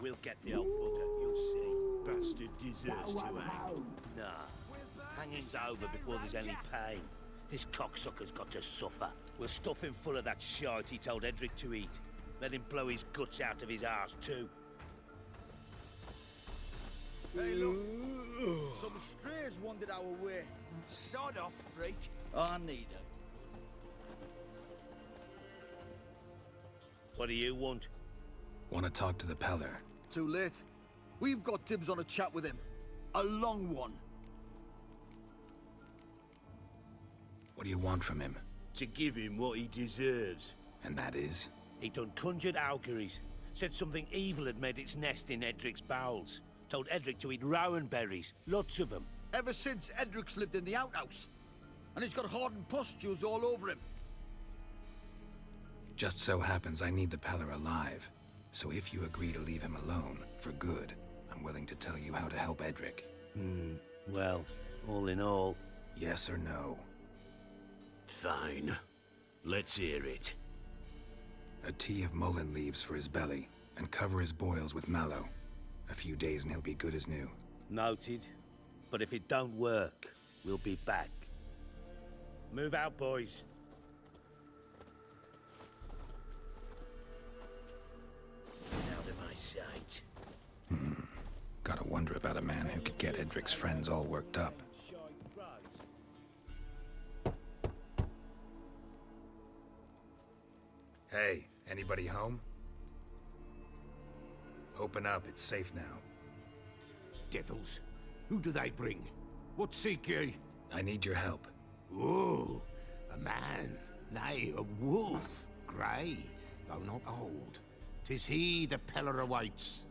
We'll get the old bugger, you'll see. Bastard deserves to hang. Nah. Hanging's over before there's any pain. This cocksucker's got to suffer. We'll stuff him full of that shite he told Edric to eat. Let him blow his guts out of his arse too. Hey, look. Some strays wandered our way. Sod off, freak. I need it. What do you want? Want to talk to the Peller. Too late. We've got dibs on a chat with him. A long one. What do you want from him? To give him what he deserves. And that is? He done conjured auguries. Said something evil had made its nest in Edric's bowels. Told Edric to eat rowan berries. Lots of them. Ever since Edric's lived in the outhouse. And he's got hardened pustules all over him. Just so happens I need the Peller alive. So if you agree to leave him alone, for good, I'm willing to tell you how to help Edric. Well, all in all... Yes or no? Fine. Let's hear it. A tea of mullein leaves for his belly, and cover his boils with mallow. A few days and he'll be good as new. Noted. But if it don't work, we'll be back. Move out, boys. Out of my sight. Gotta wonder about a man who could get Edric's friends all worked up. Hey, anybody home? Open up, it's safe now. Devils. Who do they bring? What seek ye? I need your help. Oh, a man. Nay, a wolf. Grey, though not old. 'Tis he the Peller awaits.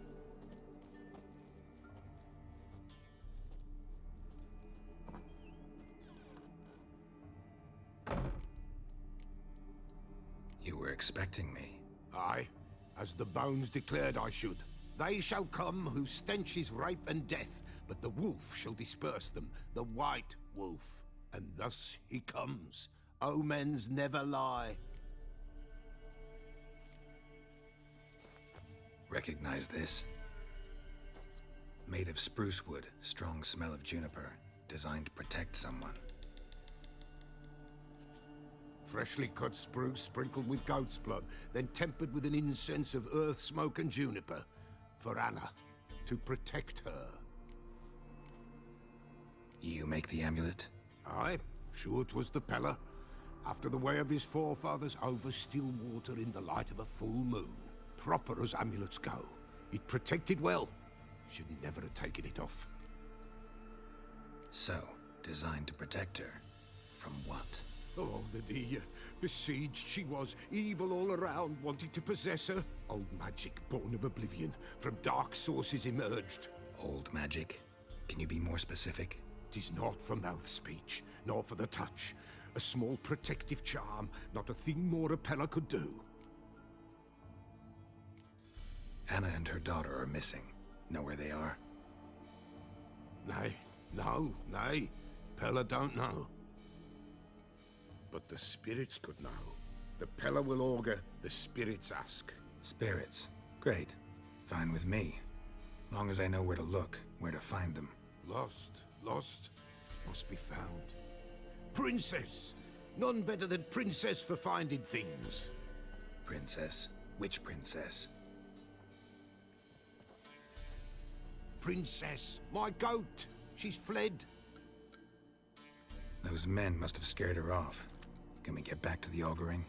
You were expecting me. Aye, as the bones declared I should. They shall come whose stench is rape and death, but the wolf shall disperse them, the white wolf. And thus he comes. Omens never lie. Recognize this? Made of spruce wood, strong smell of juniper, designed to protect someone. Freshly cut spruce sprinkled with goat's blood, then tempered with an incense of earth, smoke and juniper. For Anna, to protect her. You make the amulet? Aye, sure 'twas the Peller. After the way of his forefathers, over still water in the light of a full moon. Proper as amulets go. It protected well. Should never have taken it off. So, designed to protect her. From what? Oh, the besieged she was, evil all around, wanting to possess her. Old magic, born of oblivion, from dark sources emerged. Old magic? Can you be more specific? 'Tis not for mouth speech, nor for the touch. A small protective charm, not a thing more a Peller could do. Anna and her daughter are missing. Know where they are? Nay, Peller don't know. But the spirits could know. The Peller will augur, the spirits ask. Spirits. Great. Fine with me. Long as I know where to look, where to find them. Lost, must be found. Princess! None better than Princess for finding things. Princess? Which princess? Princess, my goat! She's fled. Those men must have scared her off. Can we get back to the auguring?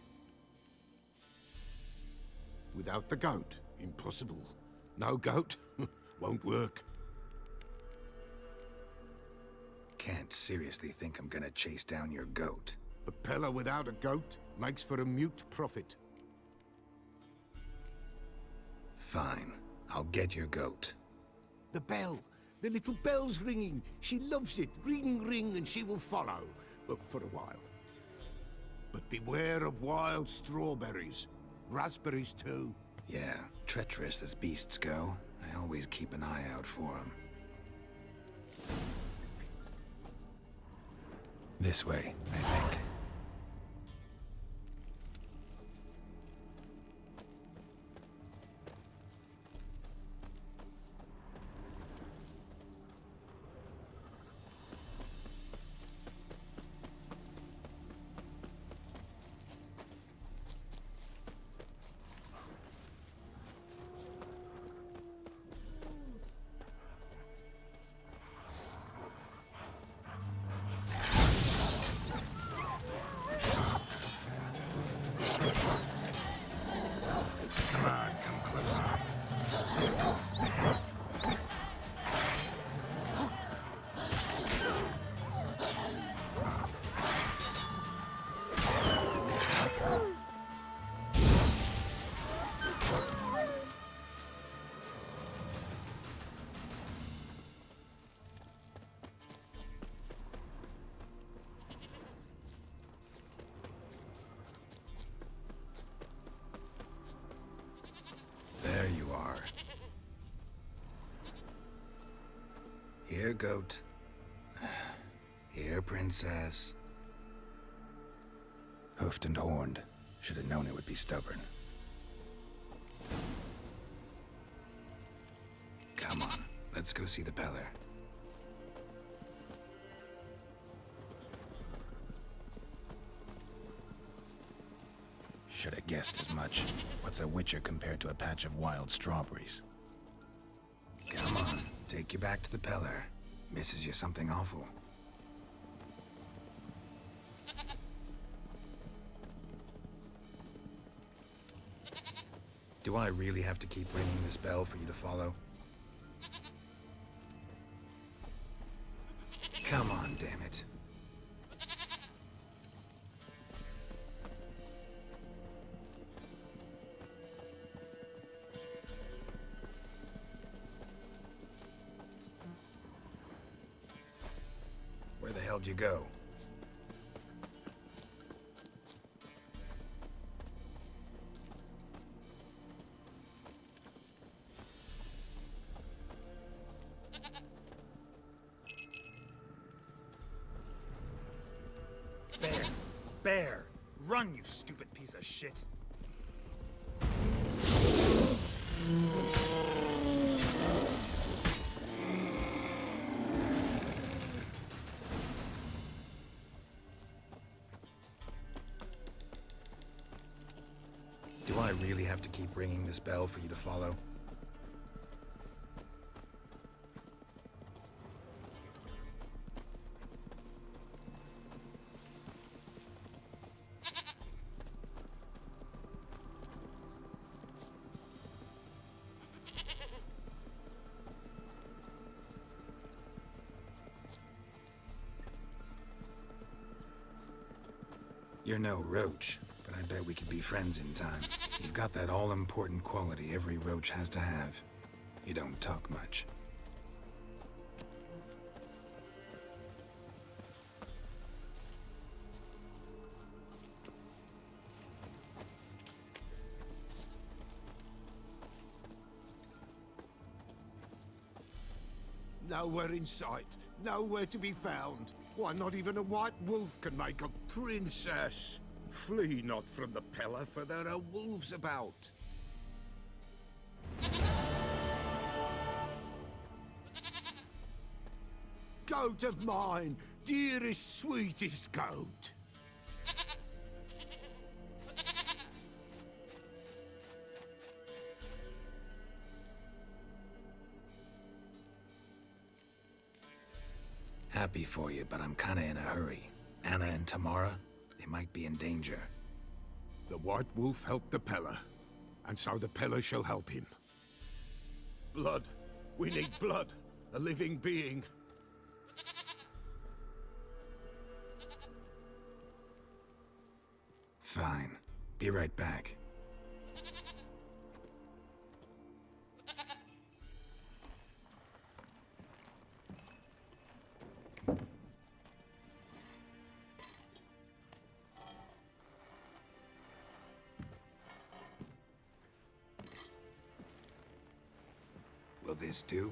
Without the goat, impossible. No goat, won't work. Can't seriously think I'm gonna chase down your goat. A Peller without a goat makes for a mute prophet. Fine. I'll get your goat. The bell! The little bell's ringing. She loves it. Ring, ring, and she will follow. But for a while. But beware of wild strawberries. Raspberries, too. Yeah, treacherous as beasts go. I always keep an eye out for them. This way, I think. Here, goat. Here, princess. Hoofed and horned. Should have known it would be stubborn. Come on, let's go see the Peller. Should have guessed as much. What's a witcher compared to a patch of wild strawberries? Come on, take you back to the Peller. Misses you something awful. Do I really have to keep ringing this bell for you to follow? Come on, damn it. Where the hell did you go? Bear! Run, you stupid piece of shit! Do I really have to keep ringing this bell for you to follow? You're no roach, but I bet we could be friends in time. You've got that all-important quality every roach has to have. You don't talk much. Nowhere in sight, nowhere to be found. Why, not even a white wolf can make a princess. Flee not from the Peller, for there are wolves about. Goat of mine, dearest, sweetest goat. Happy for you, but I'm kinda in a hurry. Anna and Tamara, they might be in danger. The White Wolf helped the Peller, and so the Peller shall help him. Blood. We need blood. A living being. Fine. Be right back. Will this do?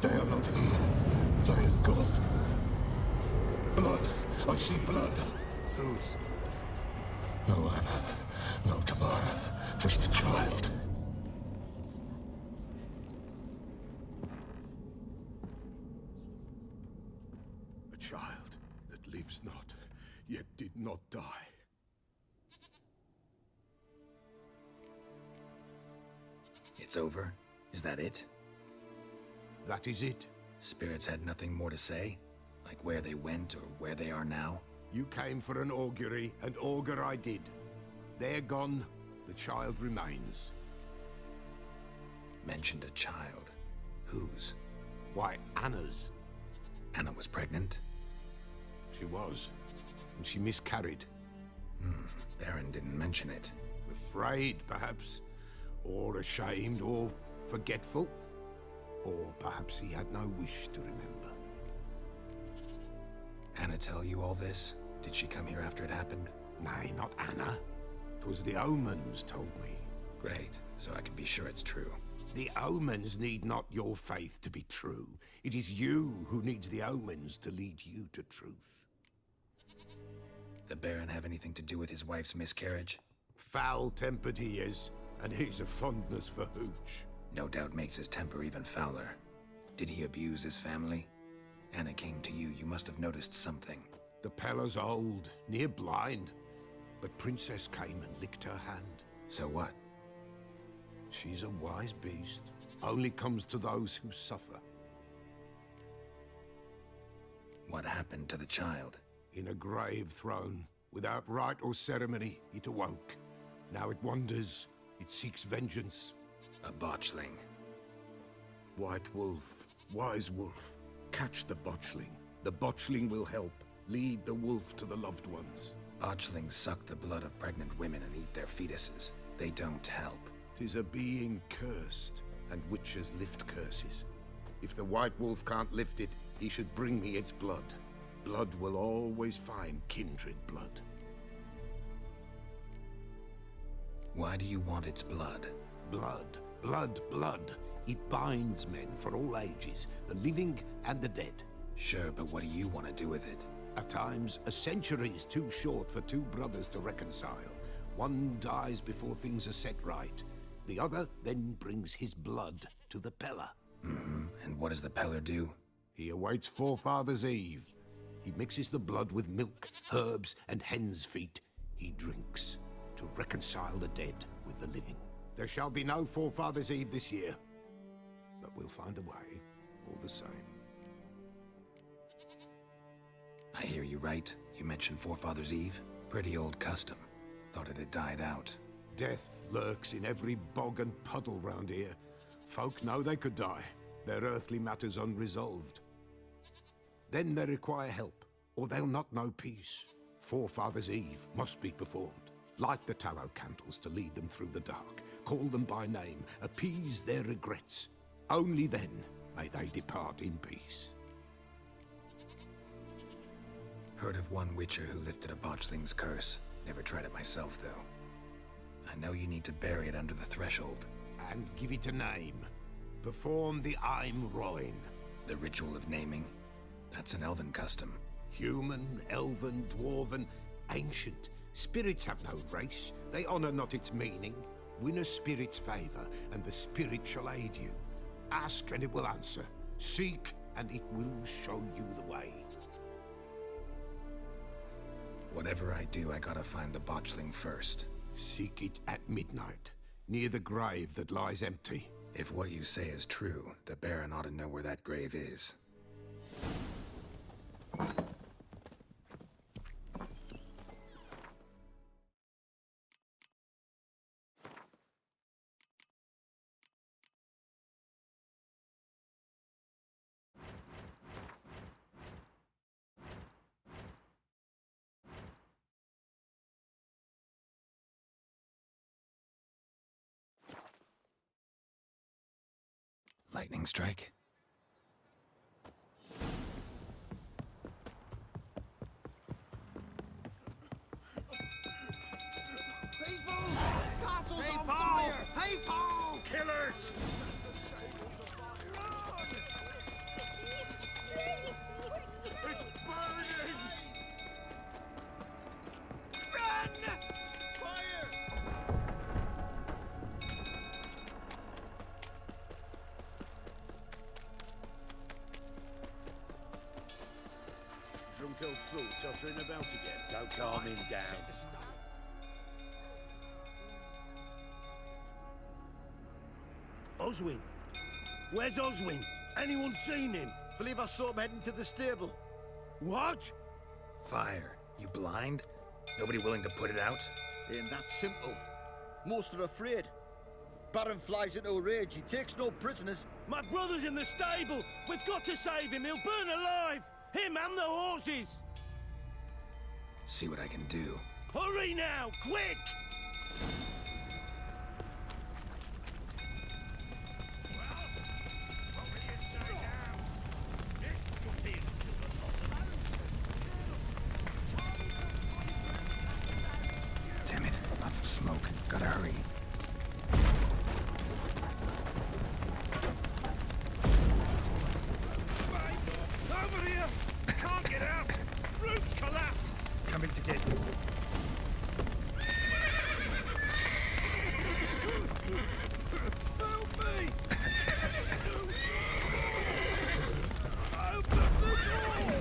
They are not here. There is God. Blood. I see blood. Whose? No Anna. No Tamara. Just a child. A child that lives not, yet did not die. It's over? Is that it? That is it. Spirits had nothing more to say? Like where they went or where they are now? You came for an augury, and augur I did. They're gone, The child remains. Mentioned a child. Whose? Why, Anna's. Anna was pregnant? She was. And she miscarried. Baron didn't mention it. Afraid, perhaps. Or ashamed, or forgetful. Or perhaps he had no wish to remember. Anna tell you all this? Did she come here after it happened? Nay, not Anna. 'Twas the omens told me. Great, so I can be sure it's true. The omens need not your faith to be true. It is you who needs the omens to lead you to truth. The Baron have anything to do with his wife's miscarriage? Foul-tempered he is, and he's a fondness for hooch. No doubt makes his temper even fouler. Did he abuse his family? Anna came to you, you must have noticed something. The Pella's old, near blind, but Princess came and licked her hand. So what? She's a wise beast. Only comes to those who suffer. What happened to the child? In a grave thrown, without rite or ceremony, it awoke. Now it wanders, it seeks vengeance. A botchling. White Wolf, wise wolf, catch the botchling. The botchling will help, lead the wolf to the loved ones. Botchlings suck the blood of pregnant women and eat their fetuses. They don't help. 'Tis a being cursed, and witches lift curses. If the White Wolf can't lift it, he should bring me its blood. Blood will always find kindred blood. Why do you want its blood? Blood, blood, blood. It binds men for all ages, the living and the dead. Sure, but what do you want to do with it? At times, a century is too short for two brothers to reconcile. One dies before things are set right. The other then brings his blood to the Pella. And what does the Peller do? He awaits Forefather's Eve. He mixes the blood with milk, herbs, and hen's feet. He drinks to reconcile the dead with the living. There shall be no Forefather's Eve this year, but we'll find a way, all the same. I hear you right. You mentioned Forefather's Eve? Pretty old custom. Thought it had died out. Death lurks in every bog and puddle round here. Folk know they could die, their earthly matters unresolved. Then they require help, or they'll not know peace. Forefather's Eve must be performed. Light the tallow candles to lead them through the dark. Call them by name, appease their regrets. Only then may they depart in peace. Heard of one witcher who lifted a botchling's curse. Never tried it myself, though. I know you need to bury it under the threshold. And give it a name. Perform the Aim Roin. The ritual of naming? That's an elven custom. Human, elven, dwarven, ancient. Spirits have no race. They honor not its meaning. Win a spirit's favor, and the spirit shall aid you. Ask, and it will answer. Seek, and it will show you the way. Whatever I do, I gotta find the botchling first. Seek it at midnight, near the grave that lies empty. If what you say is true, the Baron ought to know where that grave is. Lightning strike? People! Castle's on fire! People! Killers! It's burning! Run! Fire! Drunk old fool tottering about again. Don't calm him down. Oswin! Where's Oswin? Anyone seen him? Believe I saw him heading to the stable. What? Fire. You blind? Nobody willing to put it out? Ain't that simple. Most are afraid. Baron flies into a rage. He takes no prisoners. My brother's in the stable. We've got to save him. He'll burn alive. Him and the horses. See what I can do. Hurry now, quick! Damn it, lots of smoke. Gotta hurry. Over here! Can't get out! Roof's collapsed! Coming to get you. Help me! Open the door!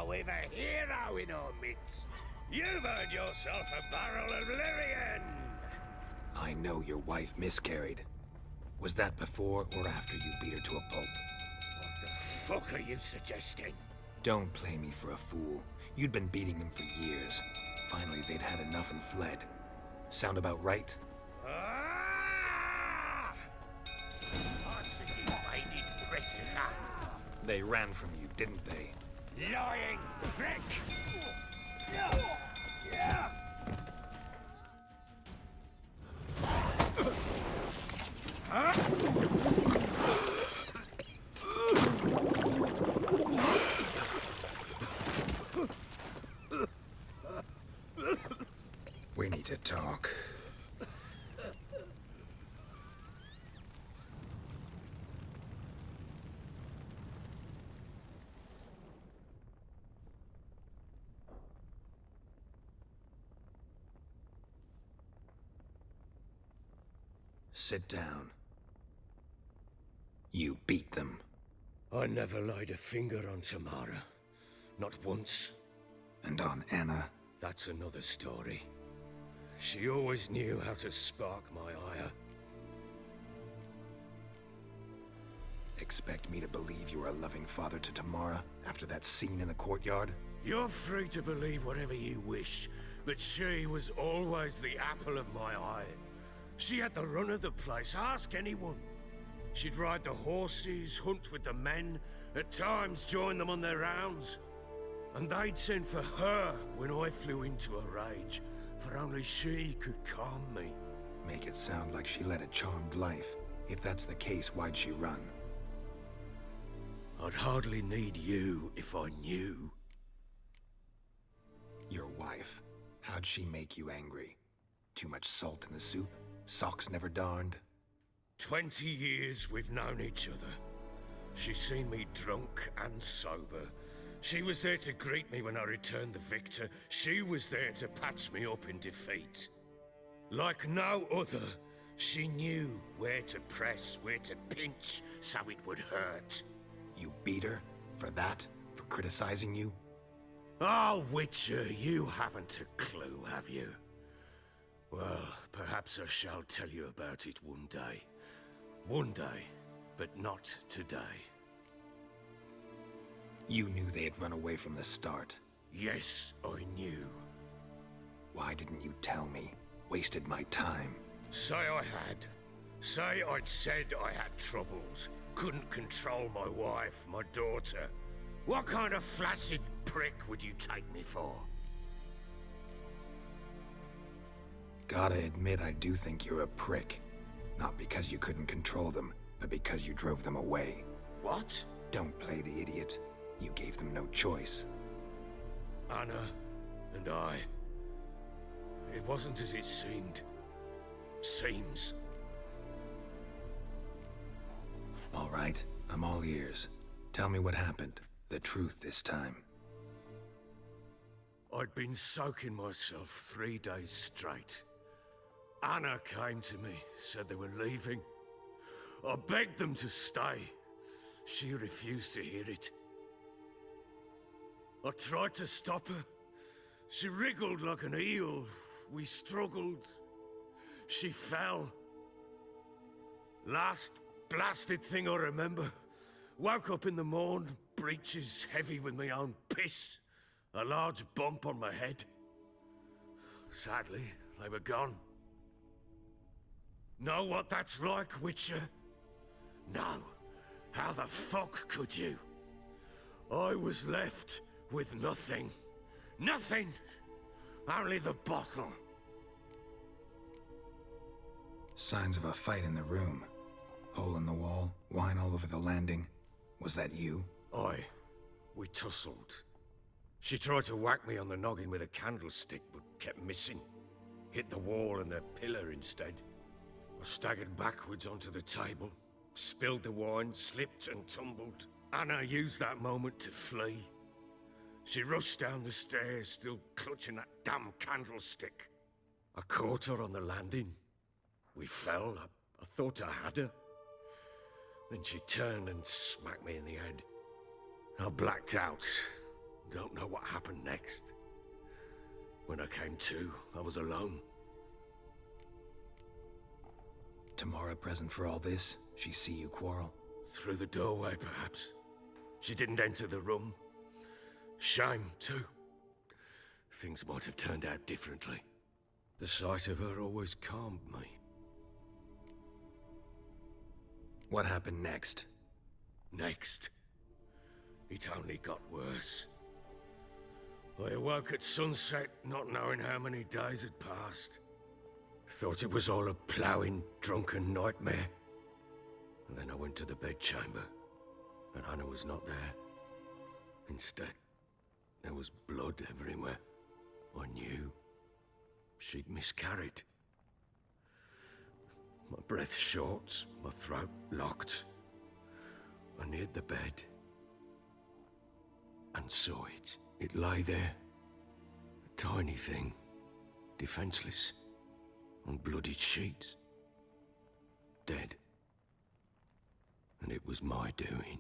We've a hero in our midst. You've earned yourself a barrel of Lyrian. I know your wife miscarried. Was that before or after you beat her to a pulp? What the fuck are you suggesting? Don't play me for a fool. You'd been beating them for years. Finally, they'd had enough and fled. Sound about right? Ah! I see you made it pretty hard. They ran from you, didn't they? Lying prick! We need to talk. Sit down. You beat them. I never laid a finger on Tamara. Not once. And on Anna. That's another story. She always knew how to spark my ire. Expect me to believe you were a loving father to Tamara after that scene in the courtyard? You're free to believe whatever you wish, but she was always the apple of my eye. She had the run of the place, ask anyone. She'd ride the horses, hunt with the men, at times join them on their rounds. And they'd send for her when I flew into a rage, for only she could calm me. Make it sound like she led a charmed life. If that's the case, why'd she run? I'd hardly need you if I knew. Your wife. How'd she make you angry? Too much salt in the soup? Socks never darned? 20 years we've known each other. She's seen me drunk and sober. She was there to greet me when I returned the victor. She was there to patch me up in defeat. Like no other, she knew where to press, where to pinch, so it would hurt. You beat her? For that? For criticizing you? Oh, Witcher, you haven't a clue, have you? Well, perhaps I shall tell you about it one day. One day, but not today. You knew they had run away from the start. Yes, I knew. Why didn't you tell me? Wasted my time. Say I had. Say I'd said I had troubles. Couldn't control my wife, my daughter. What kind of flaccid prick would you take me for? Gotta admit, I do think you're a prick. Not because you couldn't control them, but because you drove them away. What? Don't play the idiot. You gave them no choice. Anna and I... It wasn't as it seemed. Seems. All right, I'm all ears. Tell me what happened. The truth this time. I'd been soaking myself 3 days straight. Anna came to me, said they were leaving. I begged them to stay. She refused to hear it. I tried to stop her. She wriggled like an eel. We struggled. She fell. Last blasted thing I remember. Woke up in the morn, breeches heavy with my own piss. A large bump on my head. Sadly, they were gone. Know what that's like, Witcher? No. How the fuck could you? I was left with nothing. Nothing! Only the bottle. Signs of a fight in the room. Hole in the wall, wine all over the landing. Was that you? Aye. We tussled. She tried to whack me on the noggin with a candlestick, but kept missing. Hit the wall and the pillar instead. I staggered backwards onto the table, spilled the wine, slipped and tumbled. Anna used that moment to flee. She rushed down the stairs, still clutching that damn candlestick. I caught her on the landing. We fell. I thought I had her. Then she turned and smacked me in the head. I blacked out. Don't know what happened next. When I came to, I was alone. Tamara present for all this? She see you quarrel? Through the doorway, perhaps. She didn't enter the room. Shame, too. Things might have turned out differently. The sight of her always calmed me. What happened next? Next, it only got worse. I awoke at sunset, not knowing how many days had passed. Thought it was all a ploughing, drunken nightmare. And then I went to the bedchamber, but Anna was not there. Instead, there was blood everywhere. I knew she'd miscarried. My breath short, my throat locked. I neared the bed and saw it. It lay there, a tiny thing, defenseless, on bloodied sheets, dead. And it was my doing.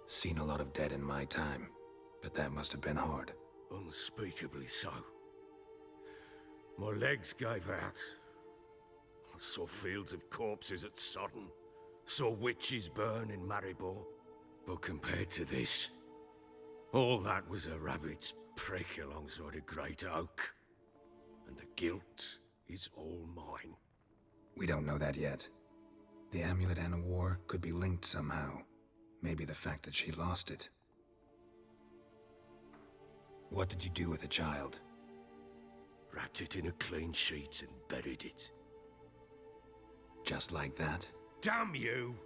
Seen a lot of dead in my time, but that must have been hard. Unspeakably so. My legs gave out. I saw fields of corpses at Sodden. Saw witches burn in Maribor. But compared to this, all that was a rabbit's prick alongside a great oak. And the guilt is all mine. We don't know that yet. The amulet Anna wore could be linked somehow. Maybe the fact that she lost it. What did you do with the child? Wrapped it in a clean sheet and buried it. Just like that? Damn you!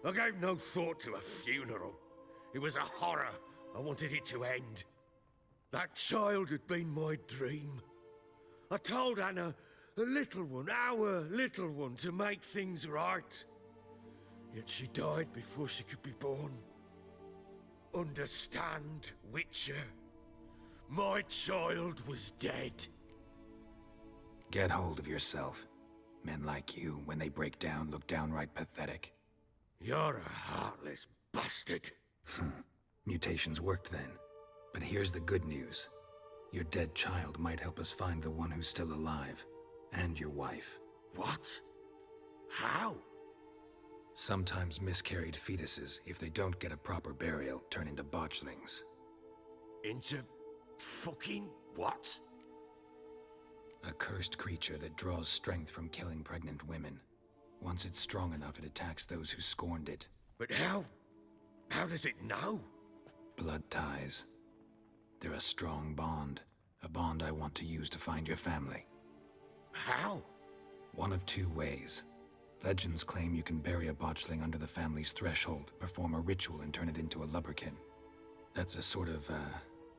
I gave no thought to a funeral. It was a horror. I wanted it to end. That child had been my dream. I told Anna, the little one, our little one, to make things right. Yet she died before she could be born. Understand, Witcher? My child was dead. Get hold of yourself. Men like you, when they break down, look downright pathetic. You're a heartless bastard. Mutations worked then. But here's the good news. Your dead child might help us find the one who's still alive. And your wife. What? How? Sometimes miscarried fetuses, if they don't get a proper burial, turn into botchlings. Into fucking what? A cursed creature that draws strength from killing pregnant women. Once it's strong enough, it attacks those who scorned it. But how? How does it know? Blood ties. They're a strong bond. A bond I want to use to find your family. How? One of two ways. Legends claim you can bury a botchling under the family's threshold, perform a ritual and turn it into a lubberkin. That's a sort of,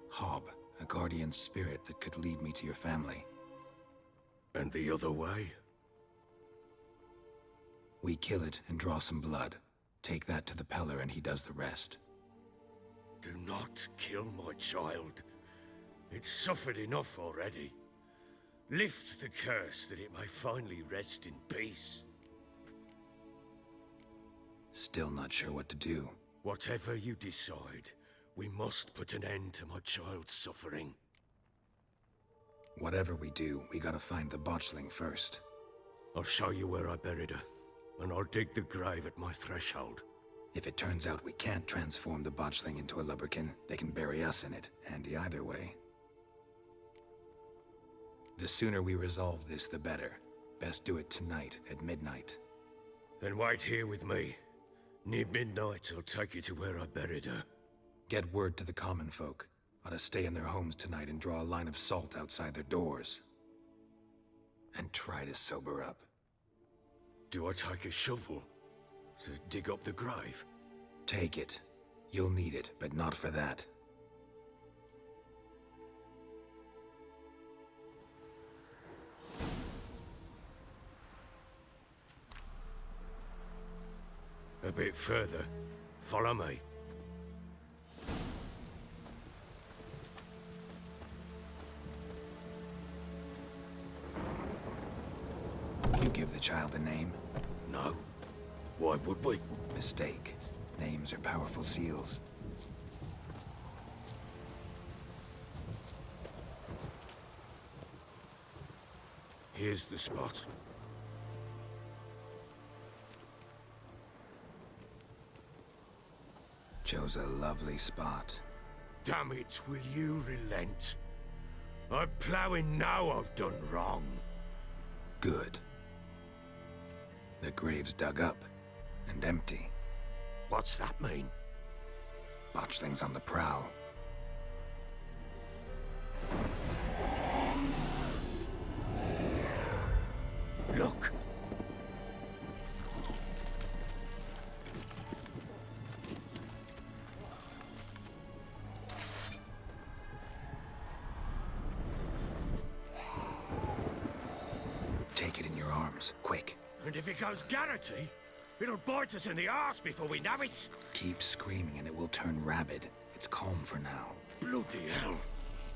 hob, a guardian spirit that could lead me to your family. And the other way? We kill it and draw some blood. Take that to the Peller and he does the rest. Do not kill my child. It's suffered enough already. Lift the curse that it may finally rest in peace. Still not sure what to do. Whatever you decide, We must put an end to my child's suffering. Whatever we do, we gotta find the botchling first. I'll show you where I buried her, and I'll dig the grave at my threshold. If it turns out we can't transform the botchling into a lubberkin, they can bury us in it. Handy either way. The sooner we resolve this, the better. Best do it tonight, at midnight. Then wait here with me. Near midnight, I'll take you to where I buried her. Get word to the common folk. Ought to stay in their homes tonight and draw a line of salt outside their doors. And try to sober up. Do I take a shovel to dig up the grave? Take it. You'll need it, but not for that. A bit further. Follow me. You give the child a name? No. Why would we? Mistake. Names are powerful seals. Here's the spot. Chose a lovely spot. Damn it, will you relent? I'm ploughing now I've done wrong. Good. The grave's dug up and empty. What's that mean? Botchling's on the prowl. Look! Take it in your arms, quick. And if it goes Garrity, it'll bite us in the arse before we know it. Keep screaming and it will turn rabid. It's calm for now. Bloody hell.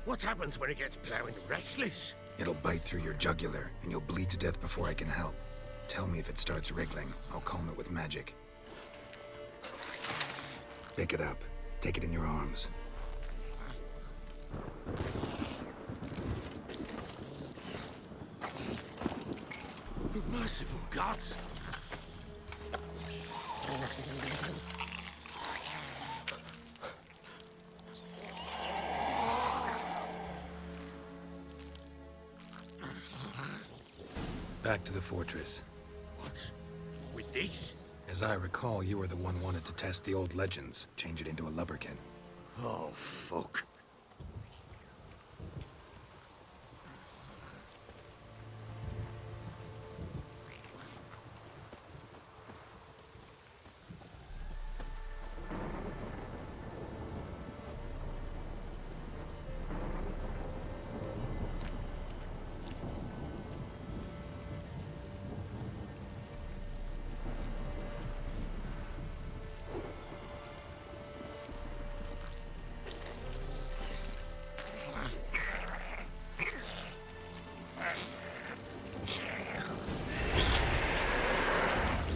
What happens when it gets ploughing restless? It'll bite through your jugular and you'll bleed to death before I can help. Tell me if it starts wriggling. I'll calm it with magic. Pick it up. Take it in your arms. Merciful gods! Back to the fortress. What? With this? As I recall, you were the one wanted to test the old legends, change it into a lubberkin. Oh, fuck.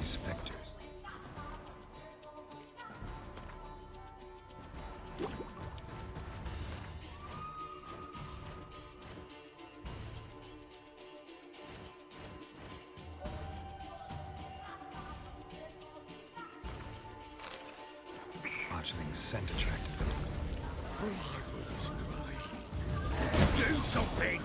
Spectres. Botchling's scent attracted them. Do something!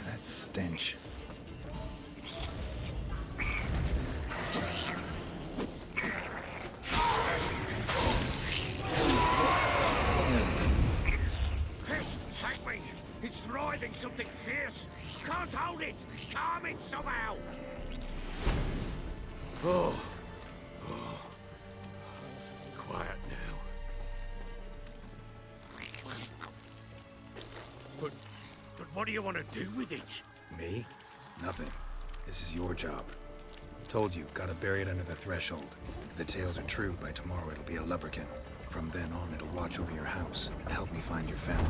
That stench. Pest, take me! It's writhing something fierce! Can't hold it! Calm it somehow! Oh. Quiet now. But what do you want to do with it? Me? Nothing. This is your job. Told you, gotta bury it under the threshold. If the tales are true, by tomorrow it'll be a lubberkin. From then on, it'll watch over your house and help me find your family.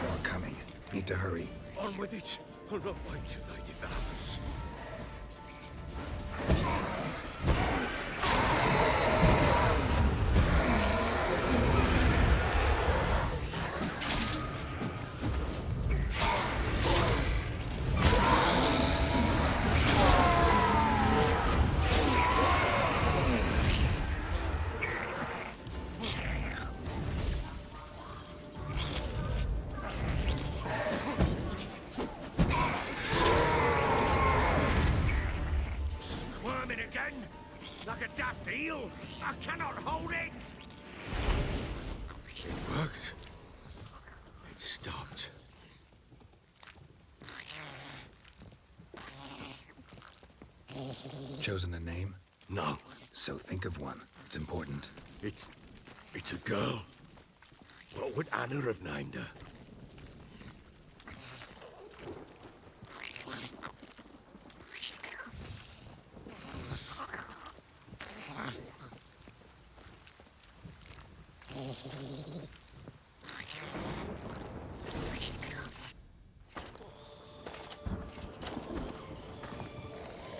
More coming. Need to hurry. On with it. I'll not wait till they devour us. Squirming again? Like a daft eel? I cannot hold it! It worked. It stopped. Chosen a name? No, So think of one. It's important. it's a girl. What would Anna have named her?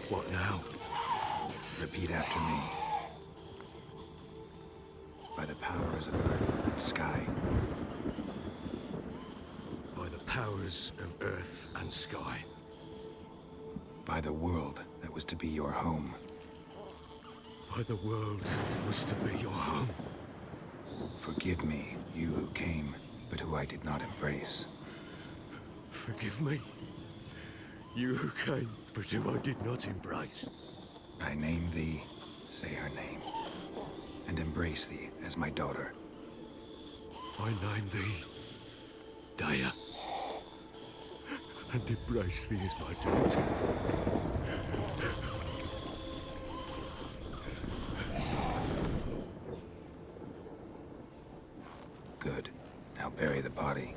What now? Repeat after me. By the powers of earth and sky. By the powers of earth and sky. By the world that was to be your home. By the world that was to be your home. Forgive me, you who came, but who I did not embrace. Forgive me. You who came, but who I did not embrace. I name thee, say her name, and embrace thee as my daughter. I name thee Dea, and embrace thee as my daughter. Good. Now bury the body.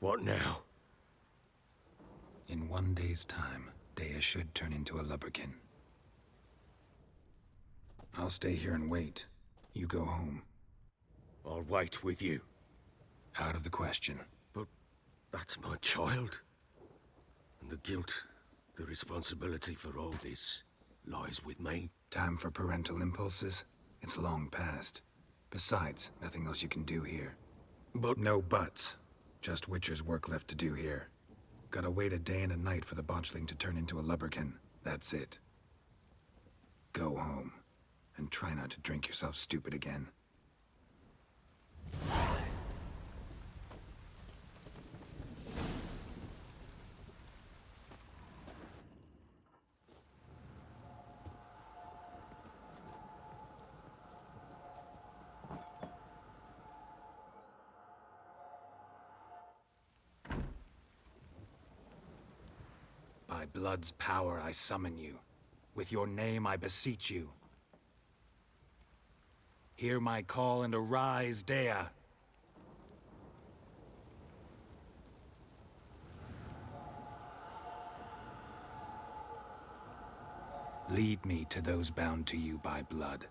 What now? In 1 day's time, Dea should turn into a lubberkin. I'll stay here and wait. You go home. I'll wait with you. Out of the question. But that's my child. And the guilt, the responsibility for all this lies with me. Time for parental impulses? It's long past. Besides, nothing else you can do here. But No buts. Just Witcher's work left to do here. Gotta wait a day and a night for the botchling to turn into a lubberkin. That's it. Go home. And try not to drink yourself stupid again. By blood's power I summon you. With your name I beseech you. Hear my call and arise, Dea. Lead me to those bound to you by blood.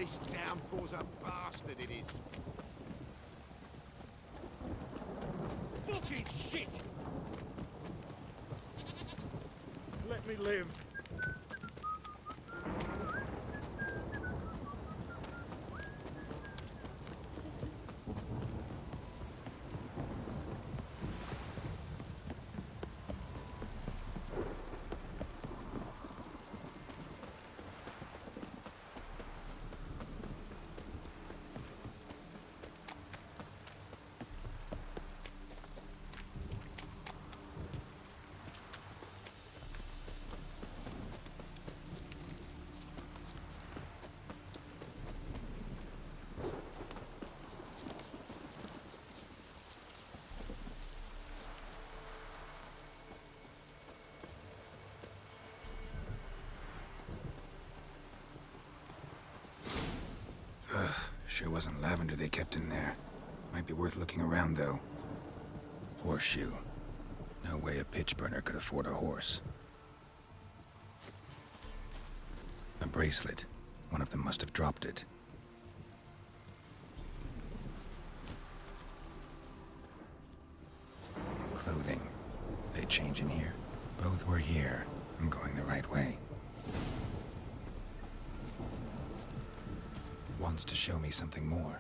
This downpour's a bastard, it is. Fucking shit! Let me live. Sure wasn't lavender they kept in there. Might be worth looking around, though. Horseshoe. No way a pitch burner could afford a horse. A bracelet. One of them must have dropped it. Clothing. They change in here? Both were here. I'm going the right way. Wants to show me something more.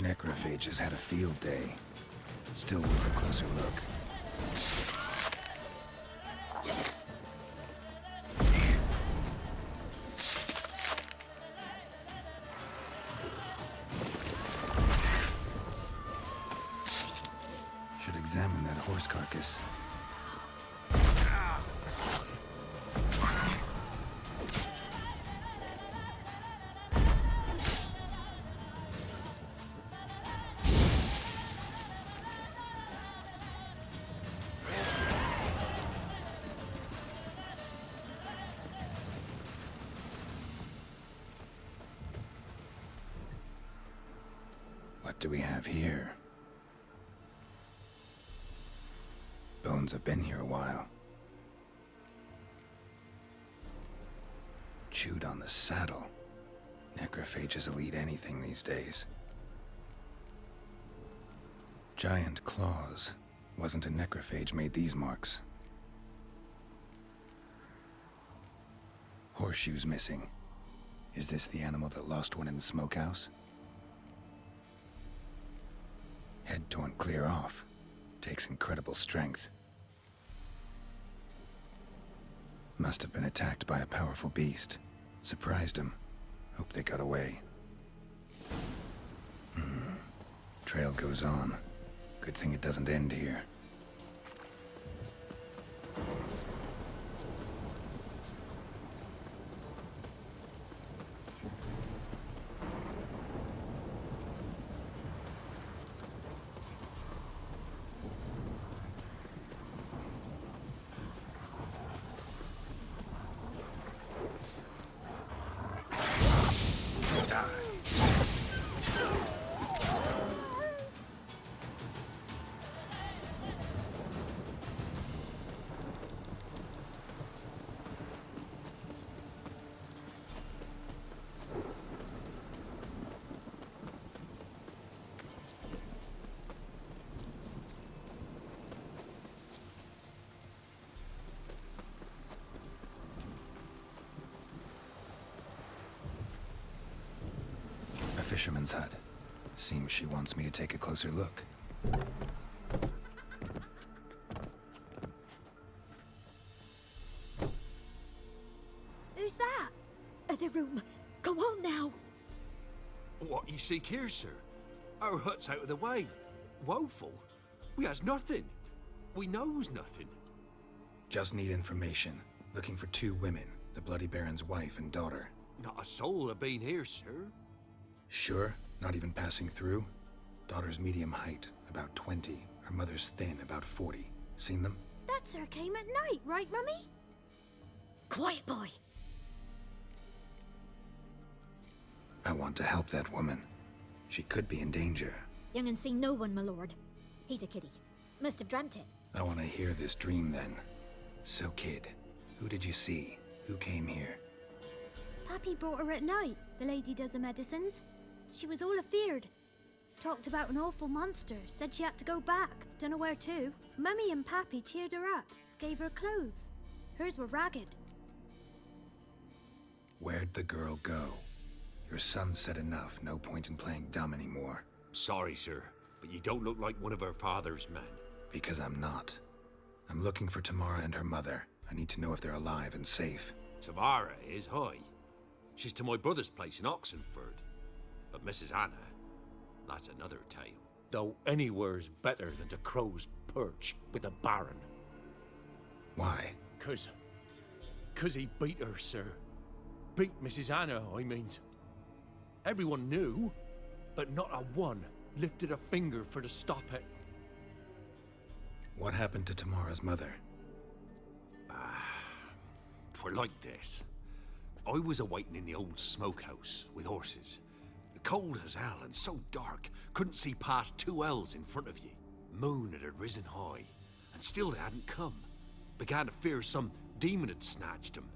Necrophages had a field day. Still worth a closer look. Should examine that horse carcass. What do we have here? Bones have been here a while. Chewed on the saddle. Necrophages will eat anything these days. Giant claws. Wasn't a necrophage made these marks. Horseshoes missing. Is this the animal that lost one in the smokehouse? Head torn clear off. Takes incredible strength. Must have been attacked by a powerful beast. Surprised him. Hope they got away. Trail goes on. Good thing it doesn't end here. Fisherman's hut. Seems she wants me to take a closer look. What ye seek here, sir? Our hut's out of the way. Woeful? We has nothing. We knows nothing. Just need information. Looking for 2 women, the Bloody Baron's wife and daughter. Not a soul have been here, sir. Sure? Not even passing through? Daughter's medium height, about 20. Her mother's thin, about 40. Seen them? That sir came at night, right, Mummy? Quiet, boy. I want to help that woman. She could be in danger. Young and seen no one, my lord. He's a kiddie. Must have dreamt it. I want to hear this dream then. So, kid, who did you see? Who came here? Pappy brought her at night, the lady does the medicines. She was all afeared. Talked about an awful monster, said she had to go back, dunno where to. Mummy and Pappy cheered her up, gave her clothes. Hers were ragged. Where'd the girl go? Your son said enough, no point in playing dumb anymore. Sorry, sir, but you don't look like one of her father's men. Because I'm not. I'm looking for Tamara and her mother. I need to know if they're alive and safe. Tamara is, hi. She's to my brother's place in Oxenford. But Mrs. Anna, that's another tale. Though anywhere's better than to Crow's Perch with the Baron. Why? 'Cause he beat her, sir. Beat Mrs. Anna, I means. Everyone knew, but not a one lifted a finger for to stop it. What happened to Tamara's mother? 'Twere like this. I was awaiting in the old smokehouse with horses. Cold as hell and so dark, couldn't see past 2 ells in front of ye. Moon had risen high, and still they hadn't come. Began to fear some demon had snatched them.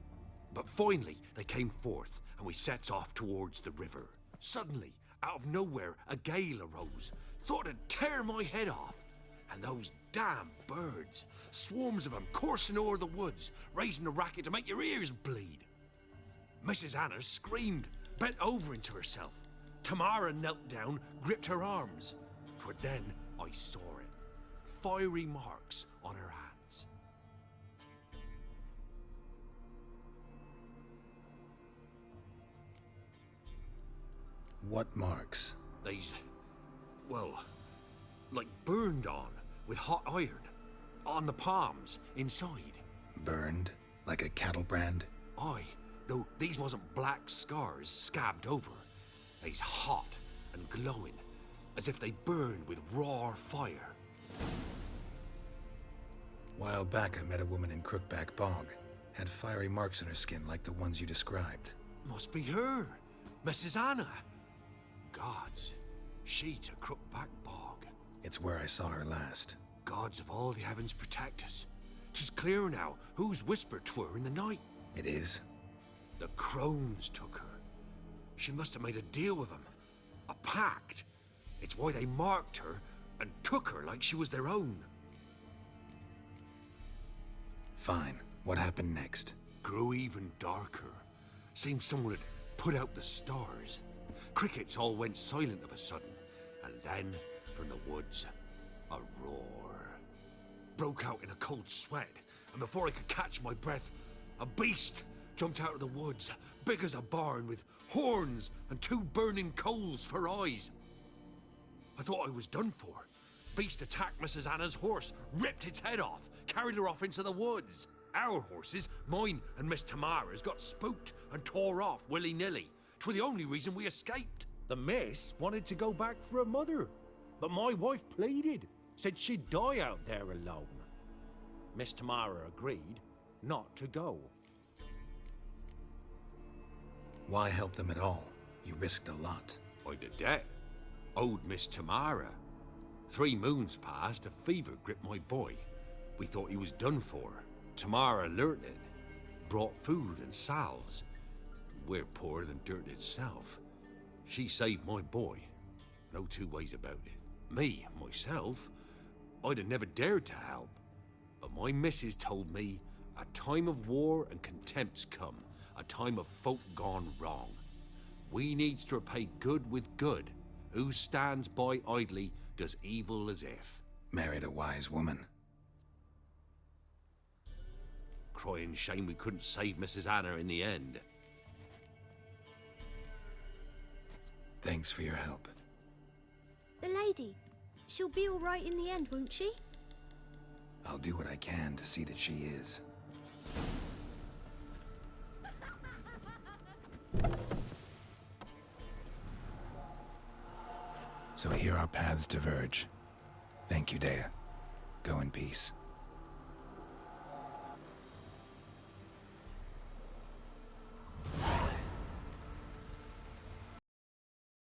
But finally they came forth, and we sets off towards the river. Suddenly, out of nowhere, a gale arose. Thought it'd tear my head off. And those damn birds, swarms of them coursing o'er the woods, raising a racket to make your ears bleed. Mrs. Anna screamed, bent over into herself. Tamara knelt down, gripped her arms. But then I saw it. Fiery marks on her hands. What marks? These, well, like burned on with hot iron. On the palms, inside. Burned? Like a cattle brand? Aye, though these wasn't black scars scabbed over. They's hot and glowing, as if they burned with raw fire. While back I met a woman in Crookback Bog. Had fiery marks on her skin like the ones you described. Must be her, Mrs. Anna. Gods, she's a Crookback Bog. It's where I saw her last. Gods of all the heavens protect us. 'Tis clear now whose whisper 'twere in the night. It is? The crones took her. She must have made a deal with them. A pact. It's why they marked her and took her like she was their own. Fine. What happened next? Grew even darker. Seemed someone had put out the stars. Crickets all went silent of a sudden. And then, from the woods, a roar. Broke out in a cold sweat. And before I could catch my breath, a beast jumped out of the woods, big as a barn, with horns and 2 burning coals for eyes. I thought I was done for. Beast attacked Mrs. Anna's horse, ripped its head off, carried her off into the woods. Our horses, mine and Miss Tamara's, got spooked and tore off willy-nilly. 'Twere the only reason we escaped. The miss wanted to go back for her mother, but my wife pleaded, said she'd die out there alone. Miss Tamara agreed not to go. Why help them at all? You risked a lot. I'd a debt. Owed Miss Tamara. 3 moons passed, a fever gripped my boy. We thought he was done for. Tamara learnt it. Brought food and salves. We're poorer than dirt itself. She saved my boy. No 2 ways about it. Me, myself, I'd have never dared to help. But my missus told me a time of war and contempt's come. A time of folk gone wrong. We needs to repay good with good. Who stands by idly does evil as if. Married a wise woman. Crying shame we couldn't save Mrs. Anna in the end. Thanks for your help. The lady. She'll be all right in the end, won't she? I'll do what I can to see that she is. So here our paths diverge. Thank you, Dea. Go in peace.